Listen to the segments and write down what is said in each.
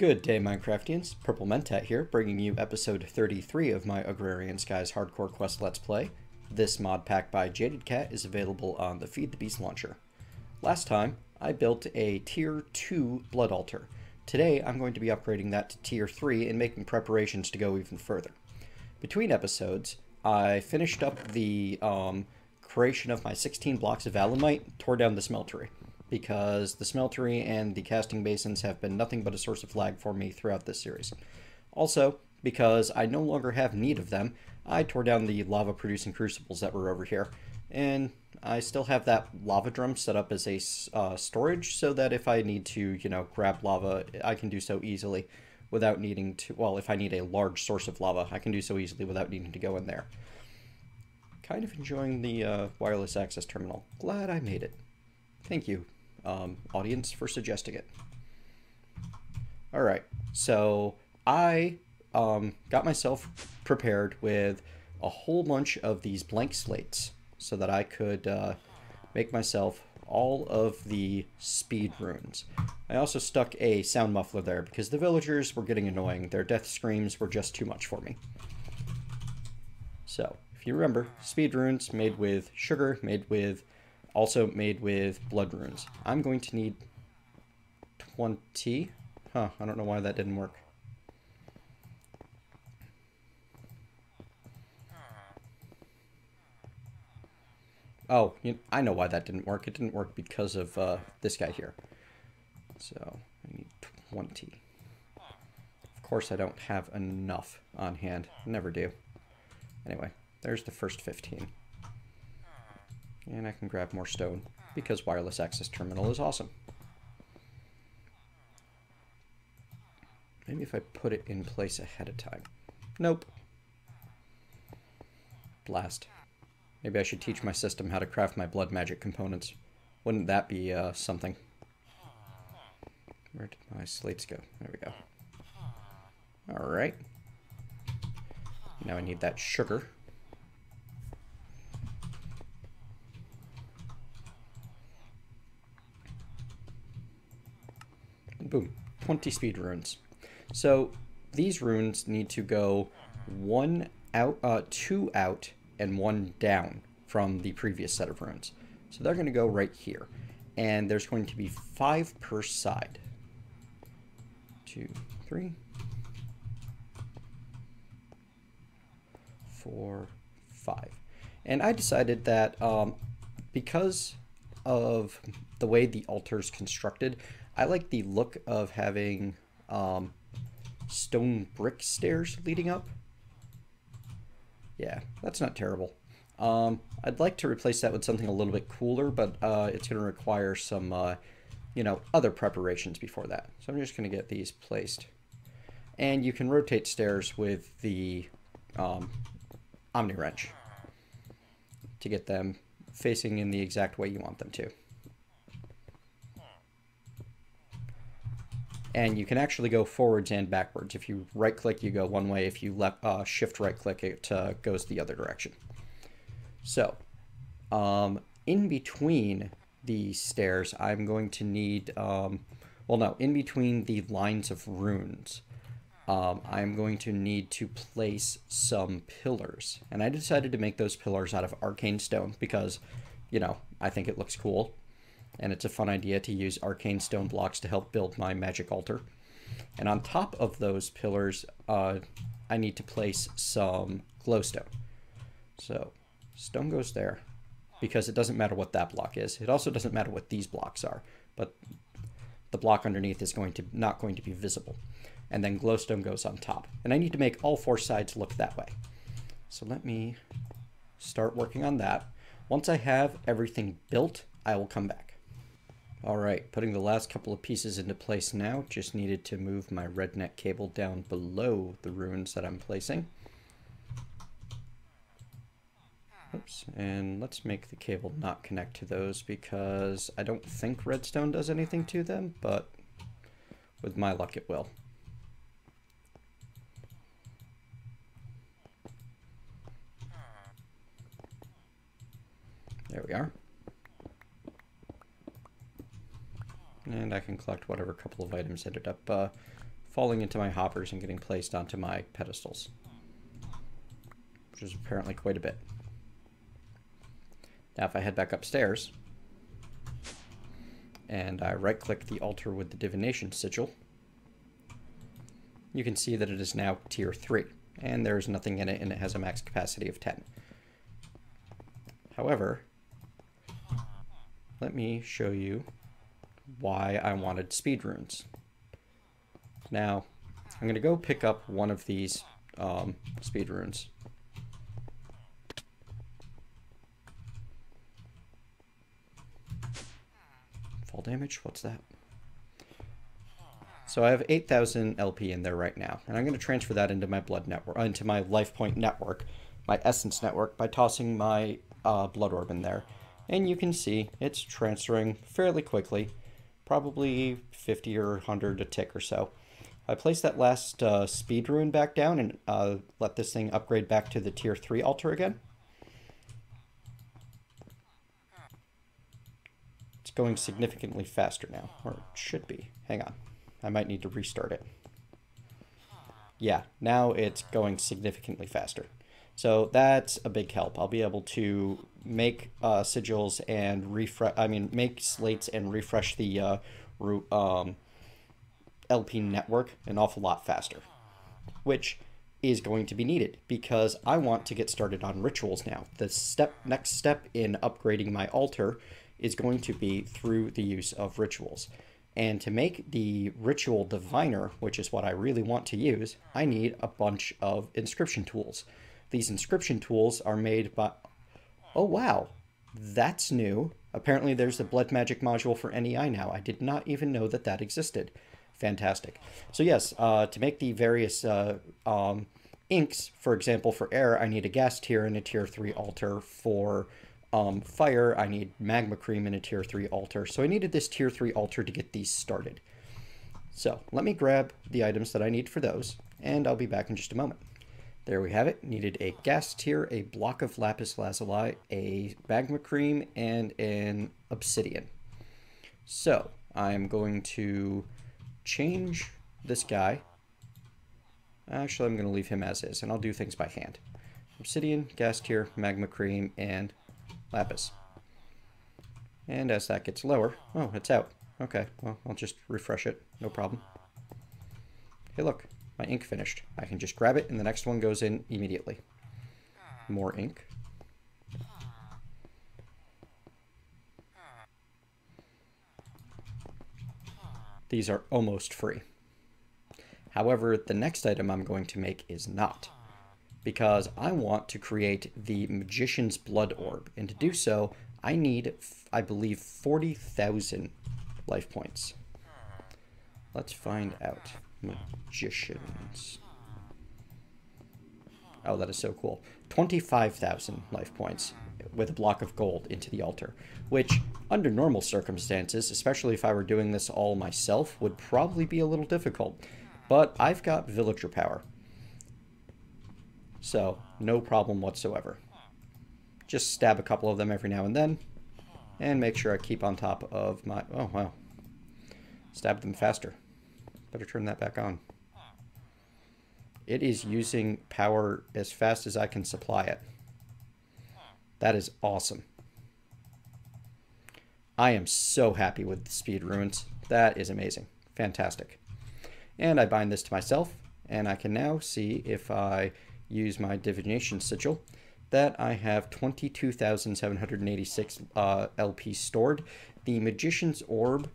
Good day, Minecraftians. Purple Mentat here, bringing you episode 33 of my Agrarian Skies Hardcore Quest Let's Play. This mod pack by Jadedcat is available on the Feed the Beast launcher. Last time, I built a Tier 2 Blood Altar. Today, I'm going to be upgrading that to Tier 3 and making preparations to go even further. Between episodes, I finished up the creation of my 16 blocks of alumite, tore down the smeltery, because the smeltery and the casting basins have been nothing but a source of lag for me throughout this series. Also, because I no longer have need of them, I tore down the lava-producing crucibles that were over here, and I still have that lava drum set up as a storage, so that if I need to, grab lava, I can do so easily without needing to, well, if I need a large source of lava, I can do so easily without needing to go in there. Kind of enjoying the wireless access terminal. Glad I made it. Thank you, audience, for suggesting it. Alright, so I got myself prepared with a whole bunch of these blank slates so that I could make myself all of the speed runes. I also stuck a sound muffler there because the villagers were getting annoying. Their death screams were just too much for me. So, if you remember, speed runes made with sugar, also made with blood runes. I'm going to need 20. I don't know why that didn't work. Oh, I know why that didn't work. It didn't work because of this guy here. So, I need 20. Of course, I don't have enough on hand. Never do. Anyway, there's the first 15. And I can grab more stone, because wireless access terminal is awesome. Maybe if I put it in place ahead of time. Nope. Blast. Maybe I should teach my system how to craft my blood magic components. Wouldn't that be something? Where did my slates go? There we go. Alright. Now I need that sugar. Boom, 20 speed runes. So these runes need to go 1 out, 2 out, and 1 down from the previous set of runes. So they're going to go right here. And there's going to be 5 per side. 2, 3, 4, 5. And I decided that because of the way the altar is constructed, I like the look of having stone brick stairs leading up. Yeah, that's not terrible. I'd like to replace that with something a little bit cooler, but it's going to require some, other preparations before that. So I'm just going to get these placed. And you can rotate stairs with the Omni Wrench to get them facing in the exact way you want them to. And you can actually go forwards and backwards. If you right-click, you go one way. If you shift right-click, it goes the other direction. So, in between the stairs, I'm going to need, in between the lines of runes, I'm going to need to place some pillars. And I decided to make those pillars out of arcane stone because, I think it looks cool. And it's a fun idea to use arcane stone blocks to help build my magic altar. And on top of those pillars, I need to place some glowstone. So stone goes there, because it doesn't matter what that block is. It also doesn't matter what these blocks are, but the block underneath is not going to be visible. And then glowstone goes on top. And I need to make all 4 sides look that way. So let me start working on that. Once I have everything built, I will come back. Alright, putting the last couple of pieces into place now. Just needed to move my redneck cable down below the runes that I'm placing. Oops, and let's make the cable not connect to those because I don't think redstone does anything to them, but with my luck it will. There we are. And I can collect whatever couple of items ended up falling into my hoppers and getting placed onto my pedestals, which is apparently quite a bit. Now if I head back upstairs and I right-click the altar with the divination sigil, you can see that it is now tier 3, and there's nothing in it, and it has a max capacity of 10. However, let me show you why I wanted speed runes. Now, I'm going to go pick up one of these speed runes. Fall damage? What's that? So I have 8,000 LP in there right now, and I'm going to transfer that into my blood network, into my life point network, my essence network, by tossing my blood orb in there. And you can see it's transferring fairly quickly, probably 50 or 100 a tick or so. I place that last speed rune back down and let this thing upgrade back to the tier 3 altar again. It's going significantly faster now, or it should be. Hang on. I might need to restart it. Yeah, now it's going significantly faster. So that's a big help. I'll be able to make sigils and make slates and refresh the LP network an awful lot faster, which is going to be needed because I want to get started on rituals now. The next step in upgrading my altar is going to be through the use of rituals. And to make the ritual diviner, which is what I really want to use, I need a bunch of inscription tools. These inscription tools are made by... Oh, wow. That's new. Apparently there's a blood magic module for NEI now. I did not even know that that existed. Fantastic. So yes, to make the various inks, for example, for air, I need a gas tier and a tier 3 altar. For fire, I need magma cream and a tier 3 altar. So I needed this tier 3 altar to get these started. So let me grab the items that I need for those, and I'll be back in just a moment. There we have it. Needed a gas tier, a block of lapis lazuli, a magma cream, and an obsidian. So I'm going to change this guy. Actually, I'm going to leave him as is, and I'll do things by hand. Obsidian, gas tier, magma cream, and lapis. And as that gets lower... Oh, it's out. Okay, well, I'll just refresh it. No problem. Hey, look. My ink finished. I can just grab it, and the next one goes in immediately. More ink. These are almost free. However, the next item I'm going to make is not, because I want to create the Magician's Blood Orb, and to do so, I need, I believe, 40,000 life points. Let's find out. Magicians. Oh, that is so cool. 25,000 life points with a block of gold into the altar, which, under normal circumstances, especially if I were doing this all myself, would probably be a little difficult. But I've got villager power, so no problem whatsoever. Just stab a couple of them every now and then, and make sure I keep on top of my... Oh, wow. Stab them faster. Better turn that back on. It is using power as fast as I can supply it. That is awesome. I am so happy with the speed runes. That is amazing. Fantastic. And I bind this to myself, and I can now see if I use my divination sigil that I have 22,786 LP stored. The Magician's Orb,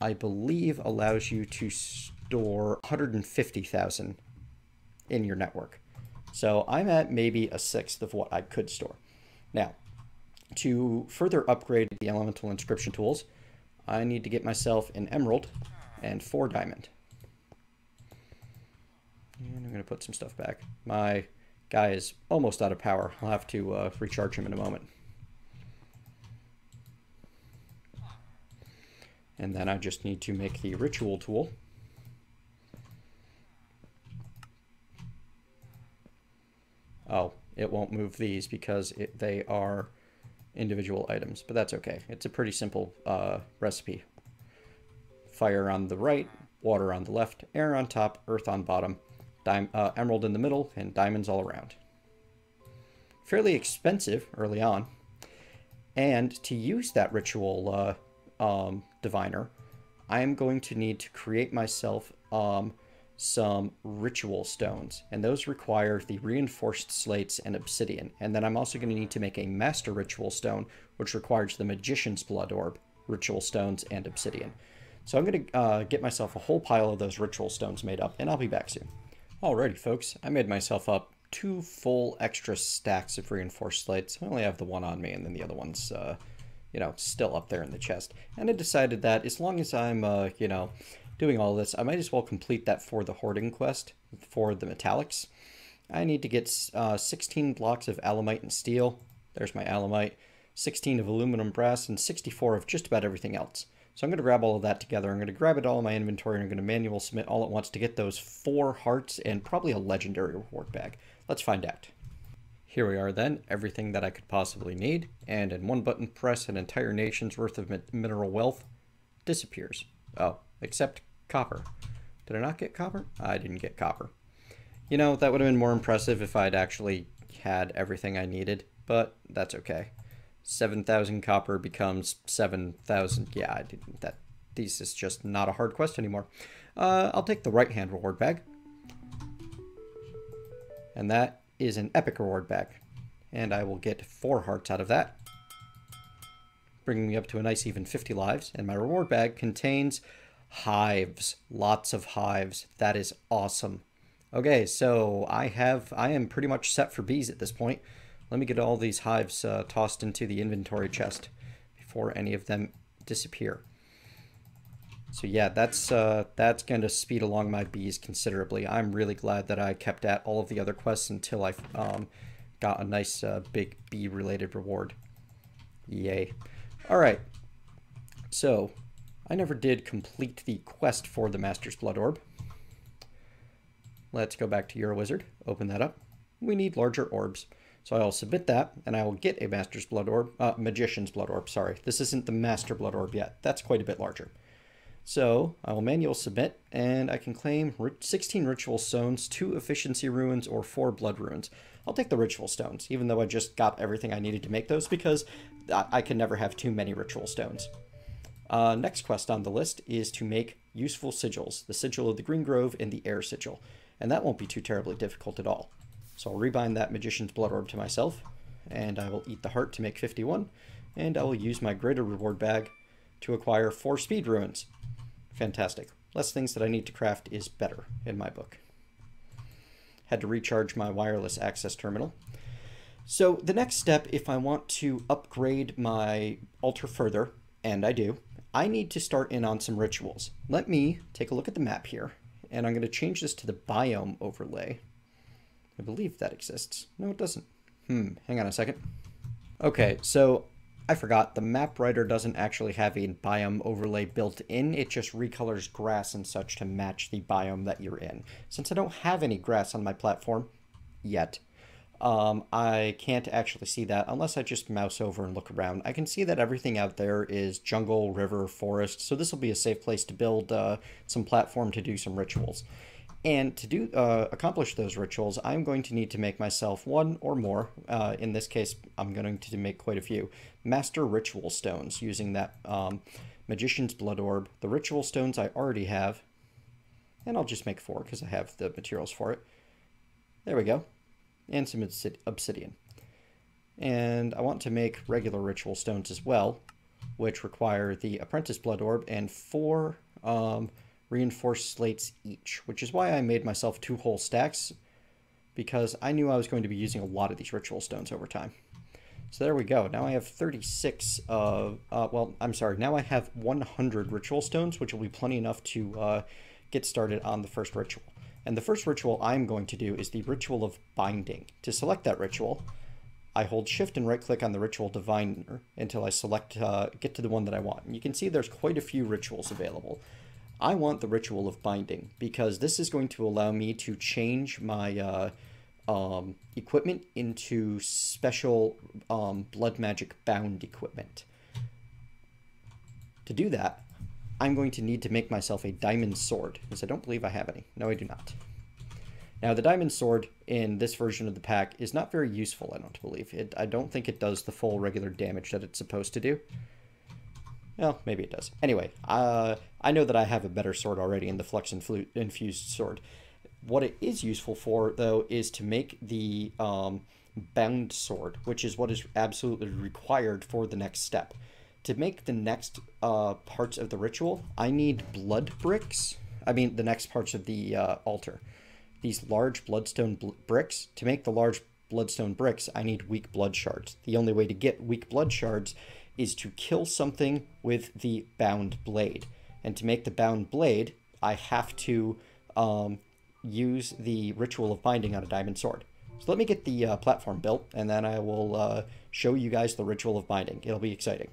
I believe, allows you to store 150,000 in your network. So I'm at maybe a sixth of what I could store. Now, to further upgrade the elemental inscription tools, I need to get myself an emerald and 4 diamond. And I'm going to put some stuff back. My guy is almost out of power. I'll have to recharge him in a moment. And then I just need to make the ritual tool. Oh, it won't move these because they are individual items, but that's okay. It's a pretty simple recipe. Fire on the right, water on the left, air on top, earth on bottom, emerald in the middle, and diamonds all around. Fairly expensive early on. And to use that ritual diviner, I am going to need to create myself some ritual stones, and those require the reinforced slates and obsidian. And then I'm also going to need to make a master ritual stone, which requires the magician's blood orb, ritual stones, and obsidian. So I'm going to get myself a whole pile of those ritual stones made up, and I'll be back soon. Alrighty, folks, I made myself up 2 full extra stacks of reinforced slates. I only have the one on me, and then the other one's, you know, still up there in the chest. And I decided that as long as I'm, you know, doing all this, I might as well complete that for the hoarding quest for the metallics. I need to get 16 blocks of alamite and steel. There's my alamite. 16 of aluminum, brass, and 64 of just about everything else. So I'm going to grab all of that together. I'm going to grab it all in my inventory, and I'm going to manual submit all at once to get those 4 hearts and probably a legendary reward bag. Let's find out. Here we are then, everything that I could possibly need, and in one button press, an entire nation's worth of mineral wealth disappears. Oh, except copper. Did I not get copper? I didn't get copper. You know, that would have been more impressive if I'd actually had everything I needed, but that's okay. 7,000 copper becomes 7,000. Yeah, this is just not a hard quest anymore. I'll take the right-hand reward bag. And that is an epic reward bag. And I will get 4 hearts out of that, bringing me up to a nice even 50 lives. And my reward bag contains hives. Lots of hives. That is awesome. Okay, so I am pretty much set for bees at this point. Let me get all these hives tossed into the inventory chest before any of them disappear. So yeah, that's going to speed along my bees considerably. I'm really glad that I kept at all of the other quests until I got a nice big bee-related reward. Yay. Alright, so I never did complete the quest for the Master's Blood Orb. Let's go back to your wizard, open that up. We need larger orbs. So I'll submit that, and I will get a Master's Blood Orb, Magician's Blood Orb, sorry. This isn't the Master Blood Orb yet. That's quite a bit larger. So I will manual submit, and I can claim 16 Ritual Stones, 2 Efficiency Runes, or 4 Blood Runes. I'll take the Ritual Stones, even though I just got everything I needed to make those, because I can never have too many Ritual Stones. Next quest on the list is to make useful sigils, the Sigil of the Green Grove and the Air Sigil, and that won't be too terribly difficult at all. So I'll rebind that Magician's Blood Orb to myself, and I will eat the heart to make 51, and I will use my greater reward bag to acquire 4 speed runes. Fantastic. Less things that I need to craft is better in my book. Had to recharge my wireless access terminal. So the next step, if I want to upgrade my altar further, and I do, I need to start in on some rituals. Let me take a look at the map here, and I'm going to change this to the biome overlay. I believe that exists. No, it doesn't. Hang on a second. Okay, so I forgot. The map writer doesn't actually have a biome overlay built in. It just recolors grass and such to match the biome that you're in. Since I don't have any grass on my platform yet, I can't actually see that unless I just mouse over and look around. I can see that everything out there is jungle, river, forest, so this will be a safe place to build some platform to do some rituals. And to accomplish those rituals, I'm going to need to make myself 1 or more, in this case I'm going to make quite a few, Master Ritual Stones using that Magician's Blood Orb. The Ritual Stones I already have, and I'll just make 4 because I have the materials for it. There we go. And some obsidian. And I want to make regular Ritual Stones as well, which require the Apprentice Blood Orb and 4 reinforced slates each, which is why I made myself 2 whole stacks, because I knew I was going to be using a lot of these ritual stones over time. So there we go. Now I have 36 of, now I have 100 ritual stones, which will be plenty enough to get started on the first ritual. And the first ritual I'm going to do is the Ritual of Binding. To select that ritual, I hold shift and right click on the Ritual Diviner until I select, get to the one that I want. And you can see there's quite a few rituals available. I want the Ritual of Binding because this is going to allow me to change my equipment into special blood magic bound equipment. To do that, I'm going to need to make myself a diamond sword, because I don't believe I have any. No, I do not. Now, the diamond sword in this version of the pack is not very useful, I don't believe. I don't think it does the full regular damage that it's supposed to do. Well, maybe it does. Anyway, I know that I have a better sword already in the Flux Infused Sword. What it is useful for, though, is to make the bound sword, which is what is absolutely required for the next step. To make the next parts of the ritual, I need blood bricks. I mean, the next parts of the altar. These large bloodstone bricks. To make the large bloodstone bricks, I need weak blood shards. The only way to get weak blood shards is to kill something with the bound blade. And to make the bound blade, I have to use the Ritual of Binding on a diamond sword. So let me get the platform built, and then I will show you guys the Ritual of Binding. It'll be exciting.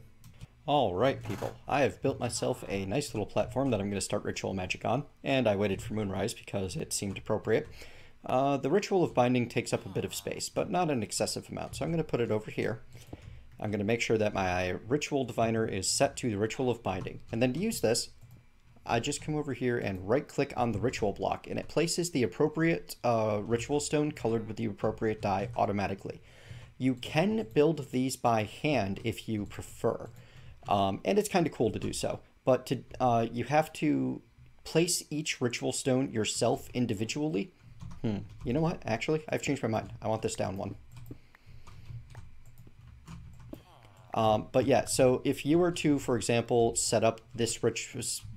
Alright, people. I have built myself a nice little platform that I'm going to start Ritual Magic on, and I waited for Moonrise because it seemed appropriate. The Ritual of Binding takes up a bit of space, but not an excessive amount, so I'm going to put it over here. I'm going to make sure that my Ritual Diviner is set to the Ritual of Binding. And then to use this, I just come over here and right-click on the Ritual block, and it places the appropriate Ritual Stone colored with the appropriate dye automatically. You can build these by hand if you prefer, and it's kind of cool to do so. But you have to place each Ritual Stone yourself individually. You know what? Actually, I've changed my mind. I want this down one. But yeah, so if you were to, for example, set up this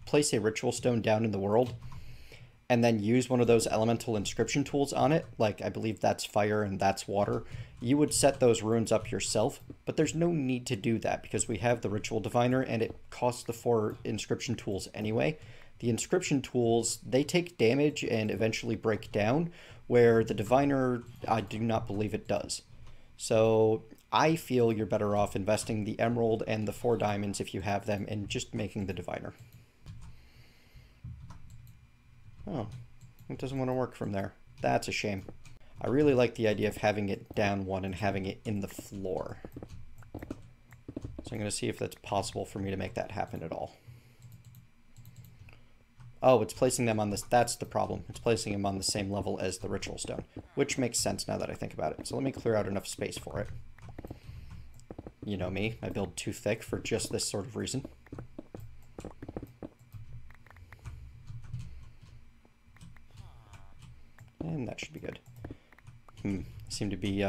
place a ritual stone down in the world, and then use one of those elemental inscription tools on it, like I believe that's fire and that's water, you would set those runes up yourself, but there's no need to do that because we have the Ritual Diviner and it costs the 4 inscription tools anyway. The inscription tools, they take damage and eventually break down, where the Diviner, I do not believe it does. So I feel you're better off investing the emerald and the 4 diamonds if you have them and just making the Diviner. Oh, it doesn't want to work from there. That's a shame. I really like the idea of having it down 1 and having it in the floor. So I'm going to see if that's possible for me to make that happen at all. Oh, it's placing them on this. That's the problem. It's placing them on the same level as the Ritual Stone, which makes sense now that I think about it. So let me clear out enough space for it. You know me, I build too thick for just this sort of reason. And that should be good. Seem to be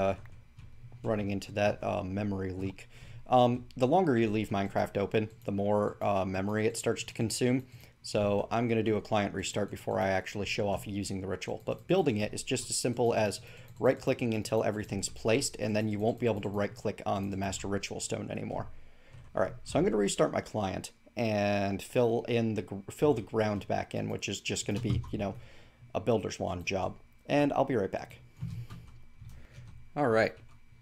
running into that memory leak. The longer you leave Minecraft open, the more memory it starts to consume. So I'm going to do a client restart before I actually show off using the ritual. But building it is just as simple as right-clicking until everything's placed, and then you won't be able to right-click on the Master Ritual Stone anymore. All right, so I'm going to restart my client and fill the ground back in, which is just going to be, you know, a builder's wand job. And I'll be right back. All right,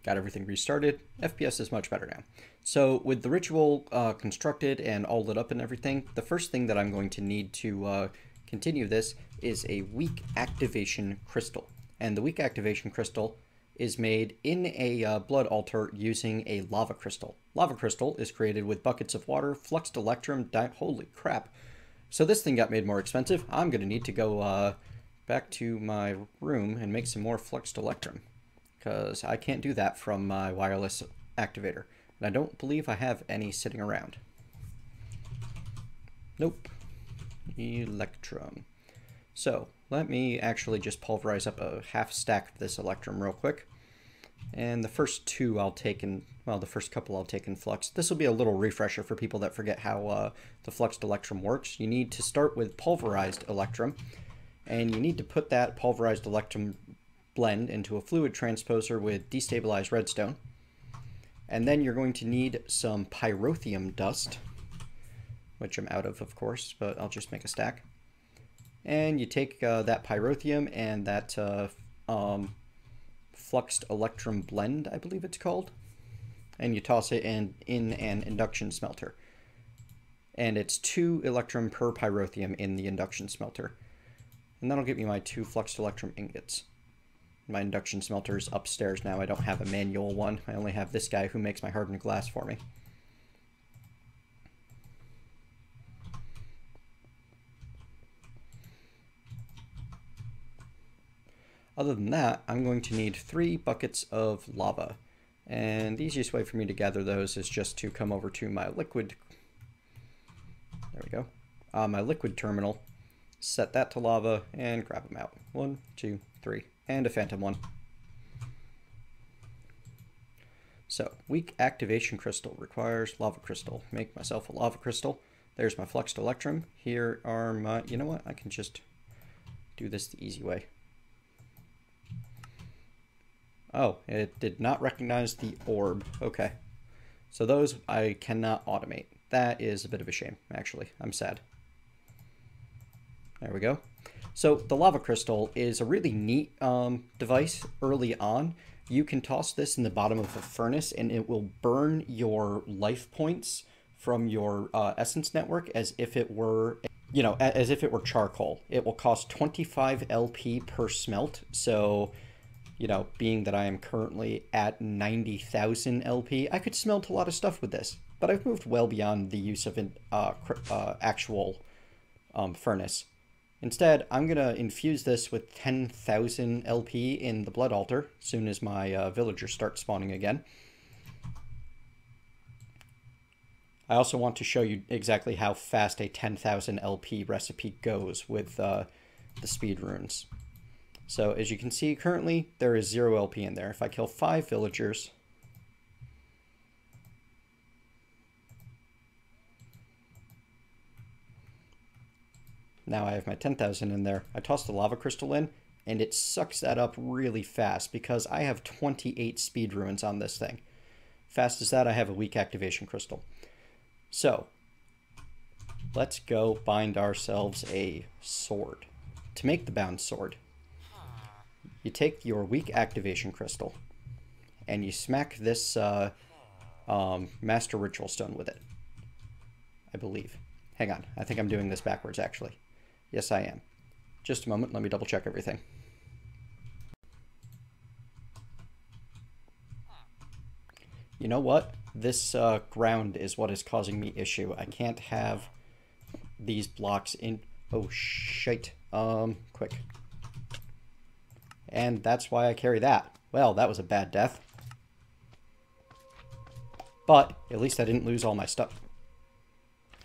got everything restarted. FPS is much better now. So with the ritual constructed and all lit up and everything, the first thing that I'm going to need to continue this is a weak activation crystal. And the weak activation crystal is made in a blood altar using a lava crystal. Lava crystal is created with buckets of water, fluxed electrum, holy crap. So this thing got made more expensive. I'm going to need to go back to my room and make some more fluxed electrum, because I can't do that from my wireless activator. And I don't believe I have any sitting around. Nope. Electrum. So let me actually just pulverize up a half stack of this electrum real quick. And the first 2 I'll take in, well, the first couple I'll take in flux. This will be a little refresher for people that forget how the fluxed electrum works. You need to start with pulverized electrum, and you need to put that pulverized electrum blend into a fluid transposer with destabilized redstone. And then you're going to need some pyrotheum dust, which I'm out of course, but I'll just make a stack. And you take that pyrotheum and that fluxed electrum blend, I believe it's called, and you toss it in an induction smelter. And it's 2 electrum per pyrotheum in the induction smelter. And that'll give me my 2 fluxed electrum ingots. My induction smelter's upstairs now. I don't have a manual one. I only have this guy who makes my hardened glass for me. Other than that, I'm going to need 3 buckets of lava. And the easiest way for me to gather those is just to come over to my liquid, there we go, my liquid terminal, set that to lava, and grab them out. 1, 2, 3, and a phantom one. So, weak activation crystal requires lava crystal. Make myself a lava crystal. There's my fluxed electrum. Here are my, you know what, I can just do this the easy way. Oh, it did not recognize the orb. Okay. So those I cannot automate. That is a bit of a shame, actually. I'm sad. There we go. So the lava crystal is a really neat device early on. You can toss this in the bottom of a furnace and it will burn your life points from your essence network as if it were, you know, as if it were charcoal. It will cost 25 LP per smelt. So, you know, being that I am currently at 90,000 LP, I could smelt a lot of stuff with this. But I've moved well beyond the use of an actual furnace. Instead, I'm going to infuse this with 10,000 LP in the blood altar as soon as my villagers start spawning again. I also want to show you exactly how fast a 10,000 LP recipe goes with the speed runes. So as you can see, currently there is 0 LP in there. If I kill 5 villagers, now I have my 10,000 in there. I toss the lava crystal in and it sucks that up really fast because I have 28 speed runes on this thing. Fast as that, I have a weak activation crystal. So let's go bind ourselves a sword. To make the bound sword, you take your weak activation crystal and you smack this master ritual stone with it, I believe. Hang on, I think I'm doing this backwards actually. Yes, I am. Just a moment, let me double check everything. You know what? This ground is what is causing me issue. I can't have these blocks in... Oh, shite. Quick. And that's why I carry that. Well, that was a bad death. But at least I didn't lose all my stuff.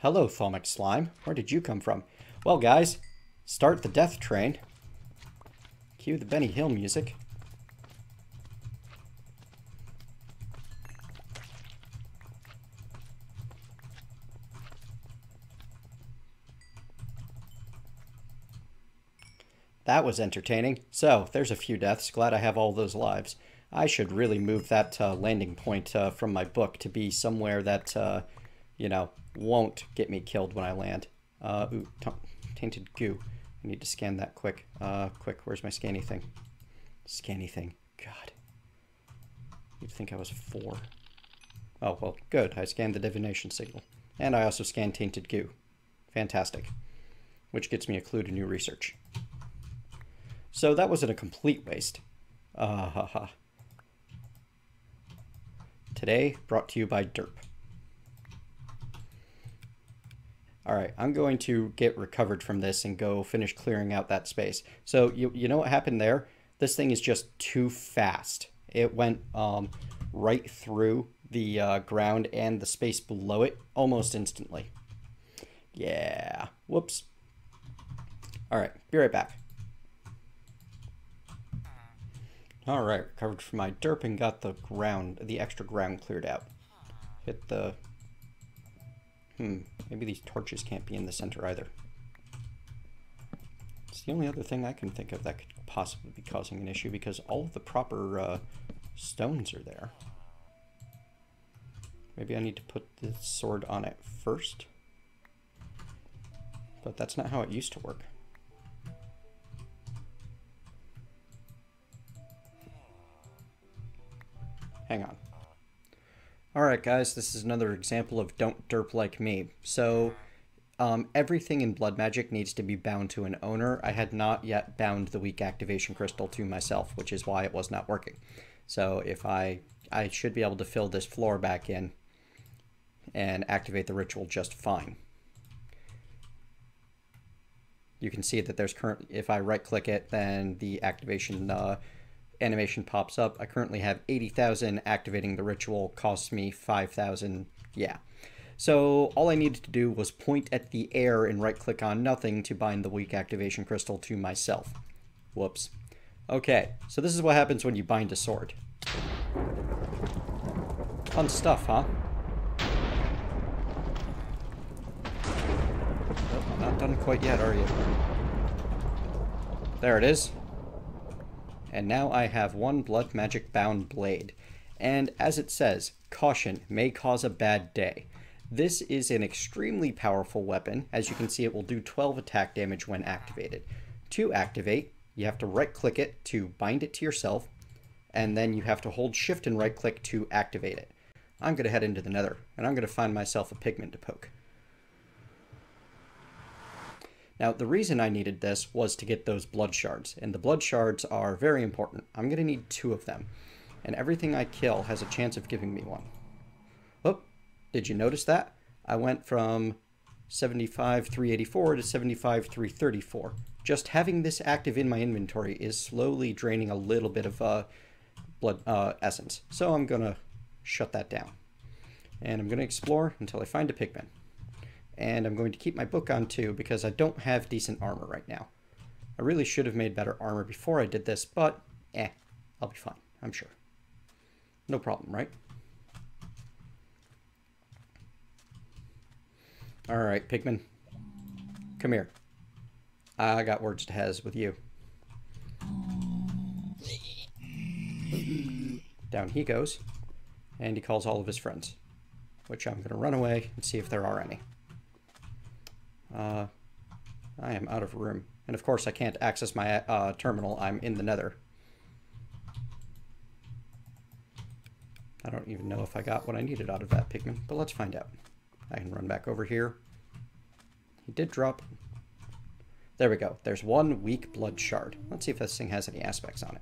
Hello, Thaumic Slime. Where did you come from? Well, guys, start the death train. Cue the Benny Hill music. That was entertaining. So, there's a few deaths. Glad I have all those lives. I should really move that landing point from my book to be somewhere that, you know, won't get me killed when I land. Ooh, tainted goo. I need to scan that quick. Quick, where's my scanny thing? Scanny thing. God. You'd think I was 4. Oh, well, good. I scanned the divination signal. And I also scanned tainted goo. Fantastic. Which gets me a clue to new research. So that wasn't a complete waste. Today, brought to you by Derp. Alright, I'm going to get recovered from this and go finish clearing out that space. So, you know what happened there? This thing is just too fast. It went right through the ground and the space below it almost instantly. Yeah, whoops. Alright, be right back. Alright, recovered from my derp and got the extra ground cleared out. Hit the... maybe these torches can't be in the center either. It's the only other thing I can think of that could possibly be causing an issue because all of the proper stones are there. Maybe I need to put the sword on it first. But that's not how it used to work. Hang on. Alright guys, this is another example of don't derp like me. So, everything in Blood Magic needs to be bound to an owner. I had not yet bound the weak activation crystal to myself, which is why it was not working. So if I should be able to fill this floor back in and activate the ritual just fine. You can see that there's currently, if I right click it, then the activation animation pops up. I currently have 80,000. Activating the ritual costs me 5,000. Yeah. So all I needed to do was point at the air and right click on nothing to bind the weak activation crystal to myself. Whoops. Okay, so this is what happens when you bind a sword. Fun stuff, huh? Oh, not done quite yet, are you? There it is. And now I have one blood magic bound blade. And as it says, caution may cause a bad day. This is an extremely powerful weapon. As you can see, it will do 12 attack damage when activated. To activate, you have to right click it to bind it to yourself, and then you have to hold shift and right click to activate it. I'm going to head into the nether, and I'm going to find myself a pigman to poke. Now, the reason I needed this was to get those blood shards, and the blood shards are very important. I'm going to need 2 of them, and everything I kill has a chance of giving me one. Oh, did you notice that? I went from 75,384 to 75,334. Just having this active in my inventory is slowly draining a little bit of blood essence, so I'm going to shut that down. And I'm going to explore until I find a pigman. And I'm going to keep my book on too because I don't have decent armor right now. I really should have made better armor before I did this, but I'll be fine, I'm sure. No problem, right? Alright, pigman. Come here. I got words to has with you. Down he goes. And he calls all of his friends. Which I'm going to run away and see if there are any. I am out of room. And of course I can't access my terminal. I'm in the nether. I don't even know if I got what I needed out of that pigman, but let's find out. I can run back over here. He did drop. There we go. There's one weak blood shard. Let's see if this thing has any aspects on it.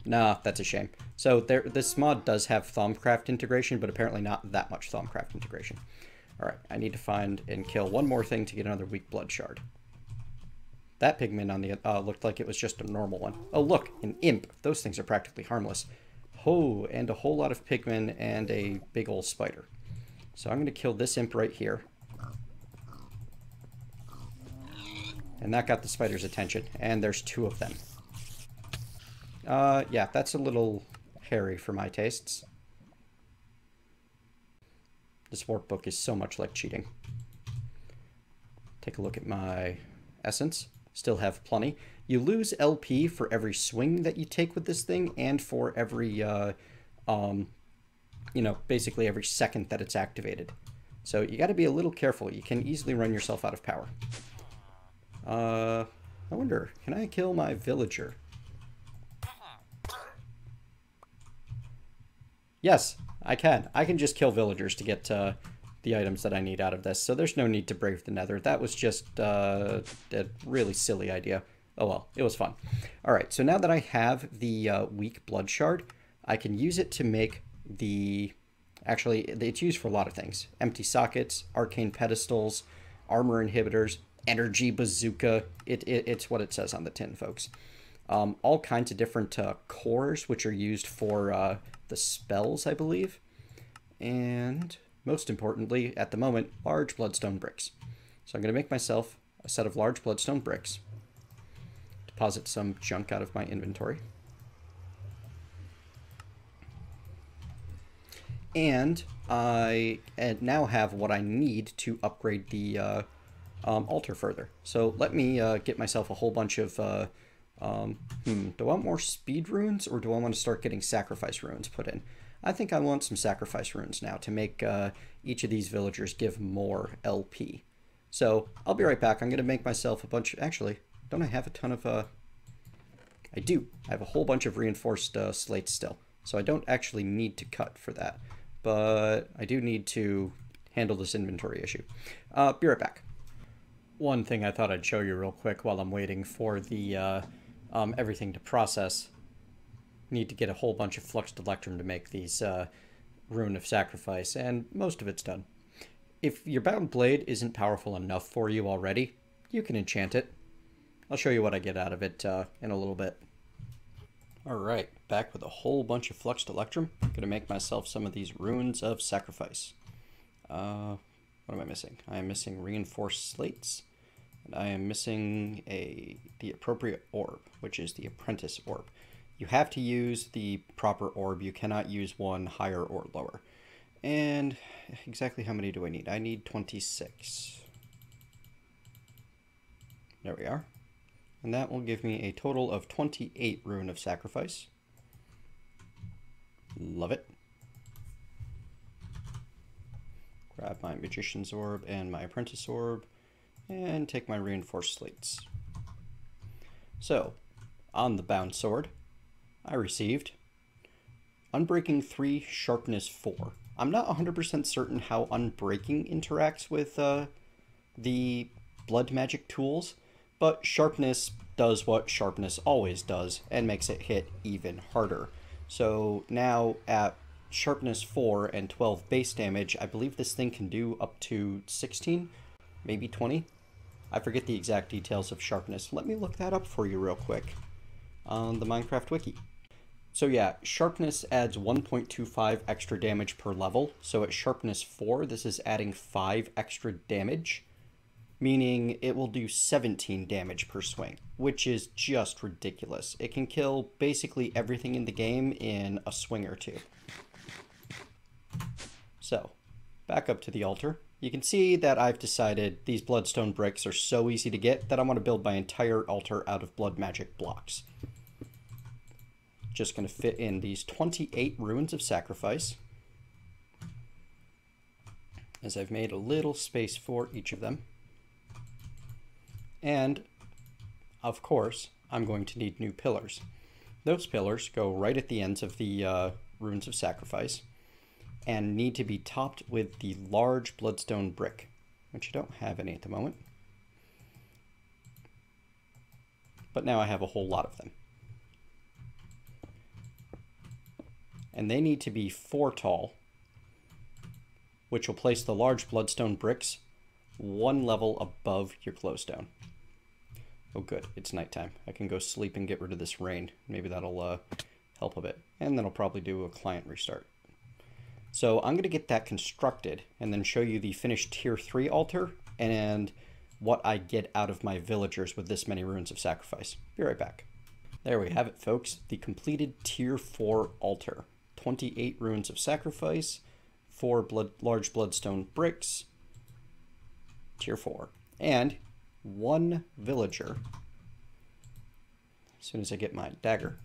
Nah, that's a shame. So this mod does have Thaumcraft integration, but apparently not that much Thaumcraft integration. Alright, I need to find and kill one more thing to get another weak blood shard. That pigman on the looked like it was just a normal one. Oh look, an imp. Those things are practically harmless. Oh, and a whole lot of pigmen and a big old spider. So I'm going to kill this imp right here. And that got the spider's attention. And there's 2 of them. Yeah, that's a little hairy for my tastes. This workbook is so much like cheating. Take a look at my essence. Still have plenty. You lose LP for every swing that you take with this thing and for every, you know, basically every second that it's activated. So you got to be a little careful. You can easily run yourself out of power. I wonder, can I kill my villager? Yes, I can. I can just kill villagers to get the items that I need out of this, so there's no need to brave the nether. That was just a really silly idea. Oh well, it was fun. Alright, so now that I have the weak blood shard, I can use it to make the... Actually, it's used for a lot of things. Empty sockets, arcane pedestals, armor inhibitors, energy bazooka. It's what it says on the tin, folks. All kinds of different cores, which are used for the spells, I believe. And most importantly, at the moment, large bloodstone bricks. So I'm going to make myself a set of large bloodstone bricks. Deposit some junk out of my inventory. And I now have what I need to upgrade the altar further. So let me get myself a whole bunch of... do I want more speed runes, or do I want to start getting sacrifice runes put in? I think I want some sacrifice runes now to make each of these villagers give more LP. So I'll be right back. I'm going to make myself a bunch... Actually, don't I have a ton of... I do. I have a whole bunch of reinforced slates still. So I don't actually need to cut for that. But I do need to handle this inventory issue. Be right back. One thing I thought I'd show you real quick while I'm waiting for the everything to process. Need to get a whole bunch of fluxed electrum to make these Rune of Sacrifice, and most of it's done. if your bound blade isn't powerful enough for you already, you can enchant it. I'll show you what I get out of it in a little bit. Alright, back with a whole bunch of fluxed electrum. I'm going to make myself some of these runes of sacrifice. What am I missing? I am missing reinforced slates. And I am missing the appropriate orb, which is the apprentice orb. You have to use the proper orb. You cannot use one higher or lower. And exactly how many do I need? I need 26. There we are. And that will give me a total of 28 rune of sacrifice. Love it. Grab my magician's orb and my apprentice orb, and take my reinforced slates. So, on the bound sword, I received Unbreaking 3, Sharpness 4. I'm not 100% certain how Unbreaking interacts with the blood magic tools, but Sharpness does what Sharpness always does and makes it hit even harder. So now at Sharpness 4 and 12 base damage, I believe this thing can do up to 16, maybe 20. I forget the exact details of Sharpness. Let me look that up for you real quick on the Minecraft wiki. So yeah, Sharpness adds 1.25 extra damage per level. So at Sharpness 4, this is adding 5 extra damage, meaning it will do 17 damage per swing, which is just ridiculous. It can kill basically everything in the game in a swing or two. So, back up to the altar. You can see that I've decided these bloodstone bricks are so easy to get that I want to build my entire altar out of blood magic blocks. Just going to fit in these 28 runes of sacrifice, as I've made a little space for each of them. And, of course, I'm going to need new pillars. Those pillars go right at the ends of the runes of sacrifice and need to be topped with the large bloodstone brick, which I don't have any at the moment. But now I have a whole lot of them. And they need to be 4 tall, which will place the large bloodstone bricks 1 level above your glowstone. Oh good, it's nighttime. I can go sleep and get rid of this rain. Maybe that'll help a bit. And then I'll probably do a client restart. So I'm going to get that constructed and then show you the finished tier 3 altar and what I get out of my villagers with this many runes of sacrifice. Be right back. There we have it, folks. The tier 4 altar. 28 runes of sacrifice, 4 large bloodstone bricks, tier 4. And 1 villager, as soon as I get my dagger,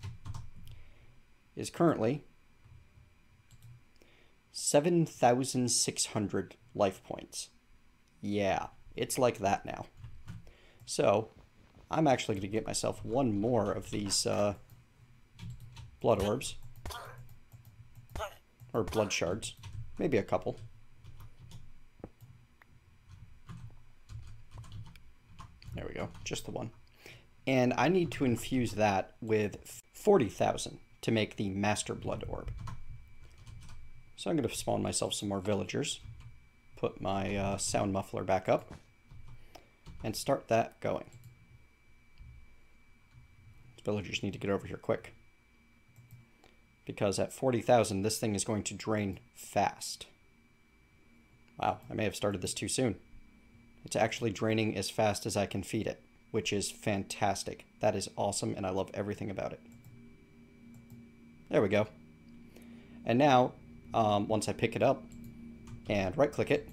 is currently 7,600 life points. Yeah, it's like that now. So, I'm actually going to get myself 1 more of these blood orbs. Or blood shards. Maybe a couple. There we go, just the 1. And I need to infuse that with 40,000 to make the Master Blood Orb. So I'm going to spawn myself some more villagers, put my sound muffler back up, and start that going. Villagers need to get over here quick, because at 40,000 this thing is going to drain fast. Wow, I may have started this too soon. It's actually draining as fast as I can feed it, which is fantastic. That is awesome, and I love everything about it. There we go. And now, once I pick it up and right-click it,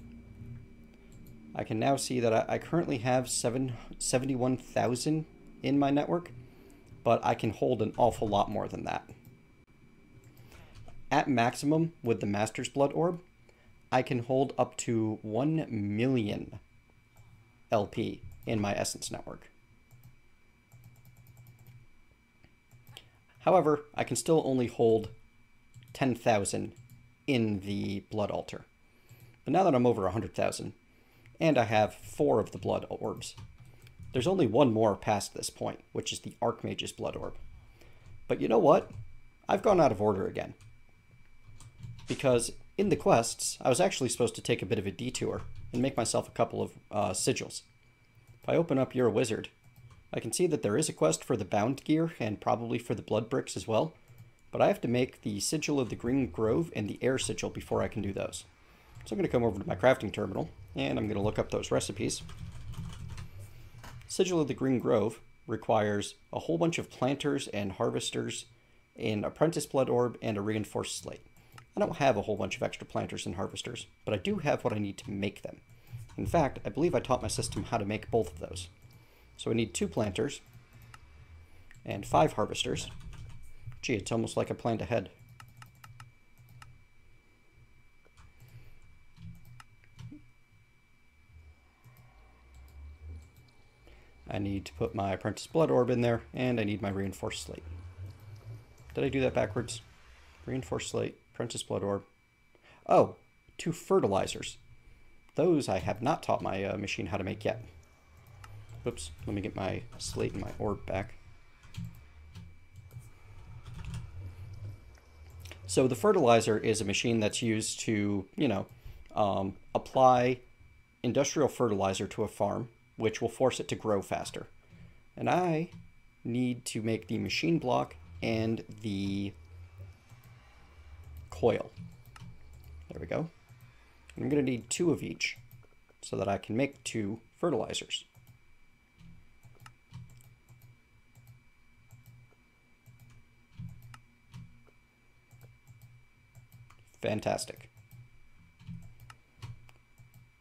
I can now see that I currently have 71,000 in my network, but I can hold an awful lot more than that. At maximum, with the Master's Blood Orb, I can hold up to 1 million LP in my Essence network. However, I can still only hold 10,000 in the Blood Altar. But now that I'm over 100,000, and I have 4 of the Blood Orbs, there's only 1 more past this point, which is the Archmage's Blood Orb. But you know what? I've gone out of order again. Because in the quests, I was actually supposed to take a bit of a detour and make myself a couple of sigils. If I open up You're a Wizard, I can see that there is a quest for the bound gear and probably for the blood bricks as well, but I have to make the sigil of the Green Grove and the air sigil before I can do those. So I'm going to come over to my crafting terminal and I'm going to look up those recipes. Sigil of the Green Grove requires a whole bunch of planters and harvesters, an apprentice blood orb, and a reinforced slate. I don't have a whole bunch of extra planters and harvesters, but I do have what I need to make them. In fact, I believe I taught my system how to make both of those. So I need 2 planters and 5 harvesters. Gee, it's almost like I planned ahead. I need to put my apprentice blood orb in there, and I need my reinforced slate. Did I do that backwards? Reinforced slate, apprentice blood orb. Oh, 2 fertilizers. Those I have not taught my machine how to make yet. Oops, let me get my slate and my orb back. So the fertilizer is a machine that's used to, apply industrial fertilizer to a farm, which will force it to grow faster. And I need to make the machine block and the coil. There we go. I'm going to need 2 of each so that I can make 2 fertilizers. Fantastic.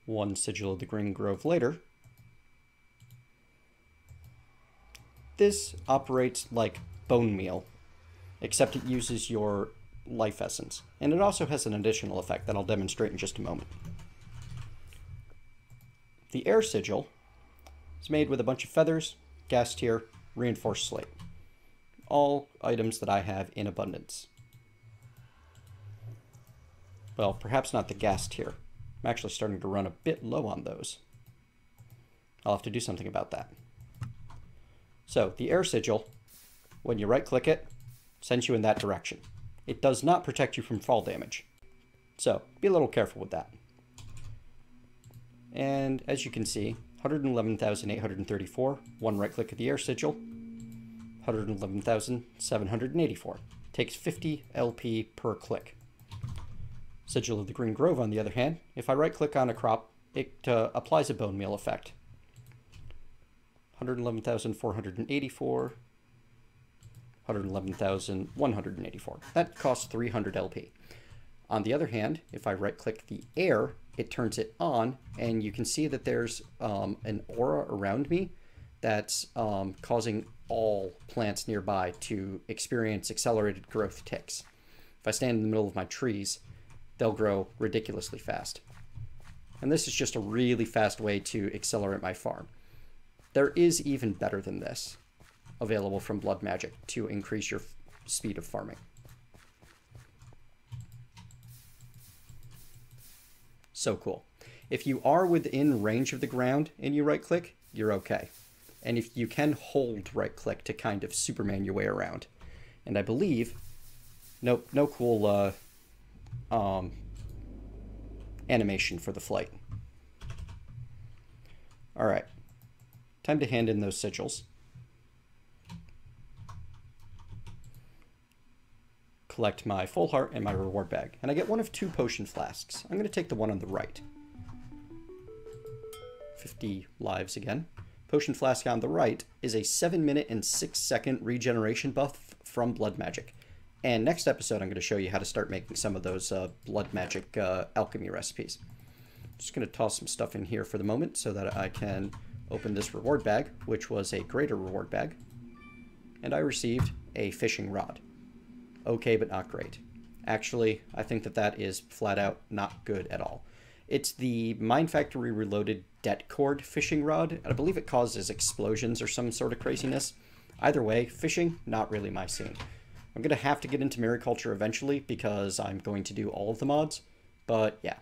1 sigil of the Green Grove later. This operates like bone meal, except it uses your life essence. And it also has an additional effect that I'll demonstrate in just a moment. The air sigil is made with a bunch of feathers, gas tier, reinforced slate. All items that I have in abundance. Well, perhaps not the gas tier. I'm actually starting to run a bit low on those. I'll have to do something about that. So, the air sigil, when you right-click it, sends you in that direction. It does not protect you from fall damage. So, be a little careful with that. And as you can see, 111,834, 1 right-click of the air sigil, 111,784. Takes 50 LP per click. Sigil of the Green Grove, on the other hand, if I right-click on a crop, it applies a bone meal effect. 111,484, 111,184. That costs 300 LP. On the other hand, if I right-click the air, it turns it on, and you can see that there's an aura around me that's causing all plants nearby to experience accelerated growth ticks. If I stand in the middle of my trees, they'll grow ridiculously fast. And this is just a really fast way to accelerate my farm. There is even better than this available from Blood Magic to increase your speed of farming. So cool. If you are within range of the ground and you right click, you're okay. And if you can hold right click to kind of Superman your way around. And I believe no cool animation for the flight. All right, time to hand in those sigils. Collect my full heart and my reward bag. And I get one of 2 potion flasks. I'm going to take the one on the right. 50 lives again. Potion flask on the right is a 7-minute and 6-second regeneration buff from Blood Magic. And next episode, I'm going to show you how to start making some of those Blood Magic alchemy recipes. Just going to toss some stuff in here for the moment so that I can open this reward bag, which was a greater reward bag. And I received a fishing rod. Okay, but not great. Actually, I think that that is flat out not good at all. It's the Mine Factory Reloaded Det Cord fishing rod, and I believe it causes explosions or some sort of craziness. Either way, fishing, not really my scene. I'm going to have to get into mariculture eventually because I'm going to do all of the mods, but yeah.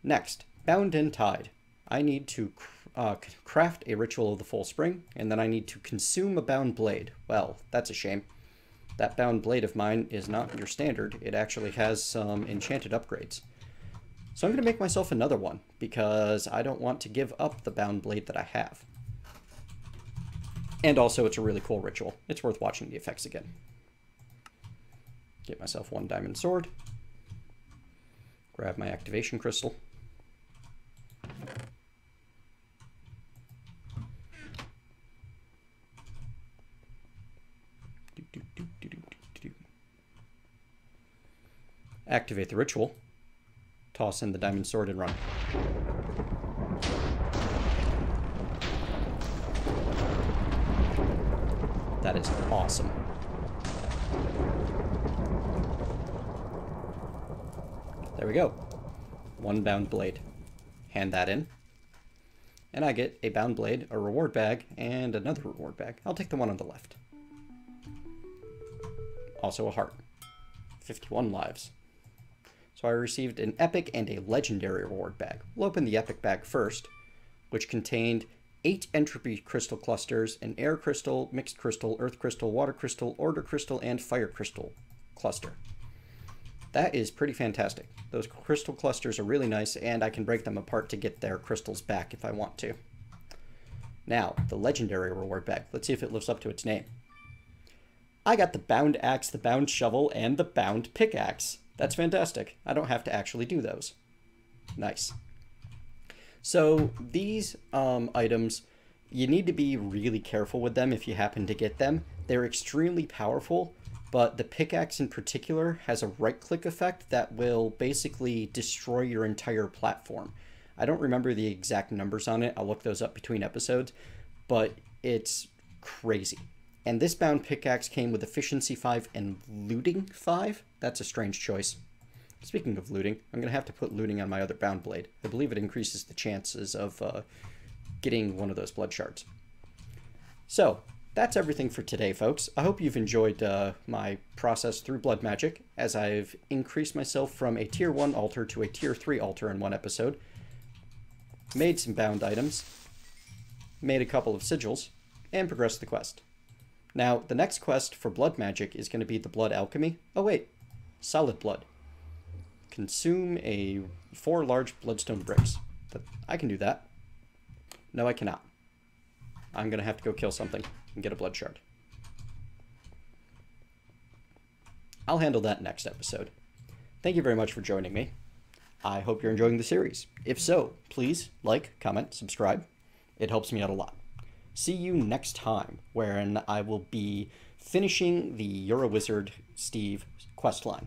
Next, Bound and Tied. I need to craft a Ritual of the Full Spring, and then I need to consume a bound blade. Well, that's a shame. That bound blade of mine is not your standard. It actually has some enchanted upgrades. So I'm going to make myself another one because I don't want to give up the bound blade that I have. And also it's a really cool ritual. It's worth watching the effects again. Get myself one diamond sword. Grab my activation crystal. Activate the ritual. Toss in the diamond sword and run. That is awesome. There we go. One bound blade. Hand that in. And I get a bound blade, a reward bag, and another reward bag. I'll take the one on the left. Also a heart. 51 lives. So I received an epic and a legendary reward bag. We'll open the epic bag first, which contained 8 entropy crystal clusters, an air crystal, mixed crystal, earth crystal, water crystal, order crystal, and fire crystal cluster. That is pretty fantastic. Those crystal clusters are really nice, and I can break them apart to get their crystals back if I want to. Now, the legendary reward bag. Let's see if it lives up to its name. I got the bound axe, the bound shovel, and the bound pickaxe. That's fantastic. I don't have to actually do those. Nice. So these items, you need to be really careful with them if you happen to get them. They're extremely powerful, but the pickaxe in particular has a right-click effect that will basically destroy your entire platform. I don't remember the exact numbers on it. I'll look those up between episodes, but it's crazy. And this bound pickaxe came with efficiency 5 and looting 5. That's a strange choice. Speaking of looting, I'm going to have to put looting on my other bound blade. I believe it increases the chances of getting one of those blood shards. So, that's everything for today, folks. I hope you've enjoyed my process through blood magic, as I've increased myself from a tier 1 altar to a tier 3 altar in one episode. Made some bound items. Made a couple of sigils. And progressed the quest. Now, the next quest for blood magic is going to be the blood alchemy. Oh wait, solid blood. Consume 4 large bloodstone bricks. I can do that. No, I cannot. I'm going to have to go kill something and get a blood shard. I'll handle that next episode. Thank you very much for joining me. I hope you're enjoying the series. If so, please like, comment, subscribe. It helps me out a lot. See you next time, wherein I will be finishing the You're a Wizard Steve questline.